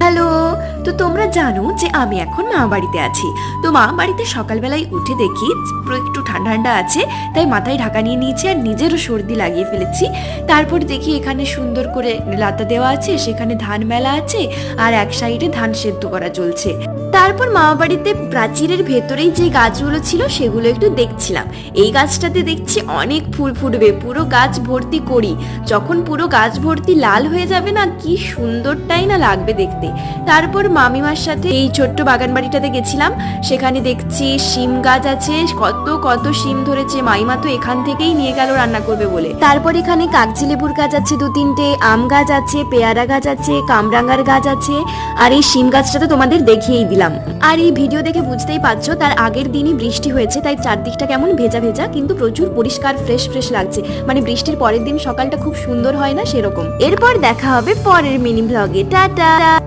Hello. তো তোমরা জানো যে আমি এখন মা বাড়িতে আছি। তো মা বাড়িতে সকালবেলায় উঠে দেখি একটু ঠান্ডা ঠান্ডা আছে, তাই মাথায় ঢাকা নিয়ে নিয়েছি আর নিজেরও সর্দি লাগিয়ে ফেলেছি। তারপর দেখি এখানে সুন্দর করে লাতা দেওয়া আছে, সেখানে ধান মেলা আছে আর এক সাইডে ধান সেদ্ধ করা চলছে। তারপর মামা বাড়িতে প্রাচীরের ভেতরেই যে গাছগুলো ছিল সেগুলো একটু দেখছিলাম। এই গাছটাতে দেখছি অনেক ফুল ফুটবে, পুরো গাছ ভর্তি করি। যখন পুরো গাছ ভর্তি লাল হয়ে যাবে না, কি সুন্দরটাই না লাগবে দেখতে। তারপর মামিমার সাথে এই ছোট্ট বাগান বাড়িটাতে গেছিলাম, সেখানে দেখছি শিম গাছ আছে, কত কত শিম ধরেছে। মাইমা তো এখান থেকেই নিয়ে গেল রান্না করবে বলে। তারপর এখানে কাগজি লেবুর গাছ আছে 2-3টে, আম গাছ আছে, পেয়ারা গাছ আছে, কামরাঙ্গার গাছ আছে, আর এই শিম গাছটা তো তোমাদের দেখিয়েই দিলাম। আর এই ভিডিও দেখে বুঝতেই পারছো তার আগের দিনই বৃষ্টি হয়েছে, তাই চারদিকটা কেমন ভেজা ভেজা কিন্তু প্রচুর পরিষ্কার ফ্রেশ ফ্রেশ লাগছে। মানে বৃষ্টির পরের দিন সকালটা খুব সুন্দর হয় না, সেরকম। এরপর দেখা হবে পরের মিনি ব্লগে। টাটা।